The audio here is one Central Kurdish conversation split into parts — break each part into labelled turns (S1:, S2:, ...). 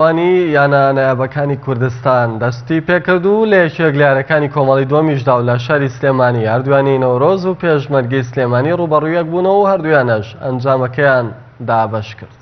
S1: وانی یانە نایابەکانی کوردستان دەستی پێکردو لە یەکێک لە یاریەکانی کۆمەڵی دووەمیشدا و لە شاری سلێمانی هەردووانی نەورۆز و پێشمەرگەی سلێمانی ڕوبەڕوویەک بوونەوە و هەردوویانەش ئەنجامەکەیان دابەش کرد.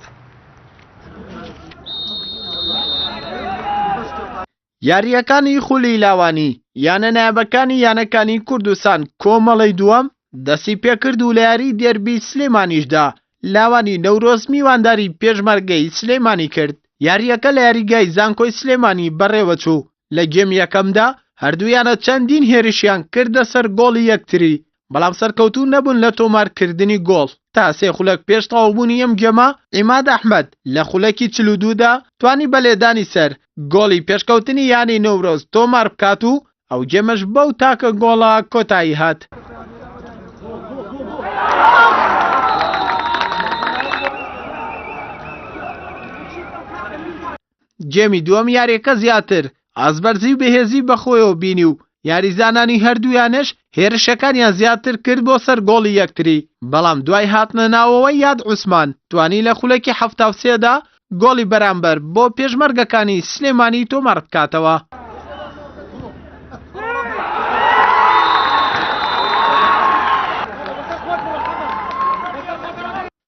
S2: یاریەکانی خولی لاوانی یانە نایابەکانی یانەکانی کوردستان کۆمەڵی دووەم دەستی پێکرد و لە یاری دێربی سلێمانیشدا لاوانی نەورۆز میوانداری پێشمەرگەی سلێمانی کرد. یاریەکە لە یاریگای زانکۆی سلێمانی بەڕێوە چوو. لە گێم یەکەمدا هەردوویانە چەندین هێرشیان کردە سەر گۆڵی یەکتری، بەڵام سەرکەوتوو نەبوون لە تۆمارکردنی گۆڵ. تا سێ خولەک پێش تەواوبوونی ئەم گێمە ئیماد ئەحمەد لە خولەکی 42دا توانی بەلێدانی سەر گۆڵی پێشکەوتنی یانی نەورۆز تۆمار بکات و ئەو گێمەش بەو تاکە گۆڵە کۆتایی هات. گێمی دووەم یاریەکە زیاتر ئازبەرزی و بەهێزی بەخۆیەوە بینی و یاریزانانی هەردوویانش هێرشەکانیان زیاتر کرد بۆ سەر گۆڵی یەکتری، بەڵام دوای هاتنە ناوەوەی یاد عوسمان توانی لە خولەکی 73دا گۆڵی بەرامبەر بۆ پێشمەرگەکانی سلێمانی تۆمار بکاتەوە.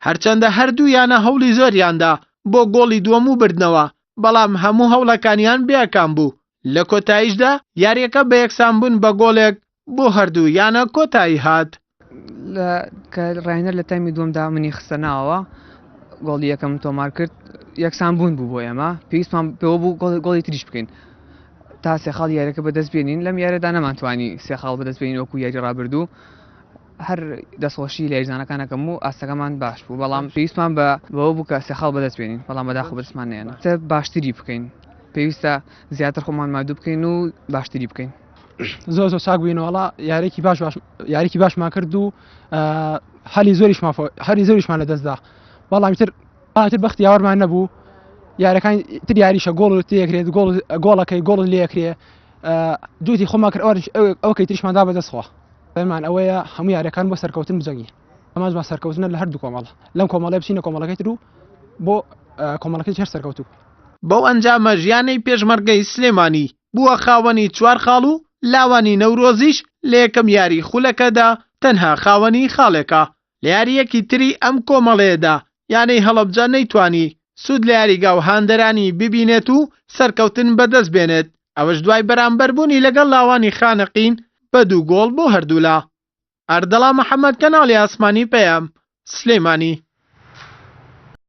S2: هەرچەندە هەردوویانە هەوڵی زۆریاندا بۆ گۆڵی دووەم و بردنەوە، بەڵام هەموو هەوڵەکانیان بێکان بوو. لە کۆتاییشدا یاریەکە بە یەکسانبوون بە گۆڵێک بۆ هەردوو یانە کۆتایی هات.
S3: کە ڕاهێنەر لە تایمی دووەمدا منی خستە ناوەوە گۆڵی یەکەم تۆمار کرد، یەکسانبوون بوو بۆ ئێمە، پێویستمان پێوە بوو گۆڵی تریش بکەین تا سێ خاڵ یاریەکە بەدەست بێنین. لەم یاریەدا نەمانتوانی سێ خاڵ بەدەست بێنین وەکو یاری ڕابردوو. هەر دەستخۆشی لە یاریزانەکانەکەم و ئاستەکەمان باش بوو، بەڵام پێویستمان بەوە بوو کە سێ خاڵ بەدەست بێنین، بەڵام بەداخۆ بەدەستمان نێنە. باشتری بکەین، پێویستە زیاتر خۆمان مادوو بکەین و باشتری بکەین.
S4: زۆر ساک بووینەوەڵا یاریکی باشمان کرد و هەلی زۆریشمان لە دەستدا، بەڵام تر بەختی یاوەرمان نەبوو. یاریەکان تر یاریشە گۆڵ تێکرێت گۆڵەکەی گۆڵ لێکرێ دووتی خۆمان کرد ئەوکەی تریشماندا بەدەستخوا. پێمان ئەوەیە هەموو یاریەکان بۆ سەرکەوتن بجەنگی، ئەمازمان سەرکەوتنە لە هەردوو کۆمەڵ، لەم کۆمەڵی بچینە کۆمەڵەکەی تر و بۆ کۆمەڵەکەی هەر سەرکەوتوو.
S2: بەو ئەنجامە ژیانەی پێشمەرگەی سلێمانی بووە خاوەنی 4 خاڵ و لاوانی نەورۆزیش لە یەکەم یاری خولەکەدا تەنها خاوەنی خاڵێکە. لە یاریەکی تری ئەم کۆمەڵەیەدا یانەی هەڵەبجە نەیتوانی سوود لە یاریگا و هاندەرانی ببینێت و سەرکەوتن بەدەست بێنێت، ئەوەش دوای بەرامبەربوونی لەگەڵ لاوانی خانەقین بە 2 گۆڵ بۆ هەردوولا. ئەردەڵا محەممەد کەناڵی ئاسمانی پەیام سلێمانی.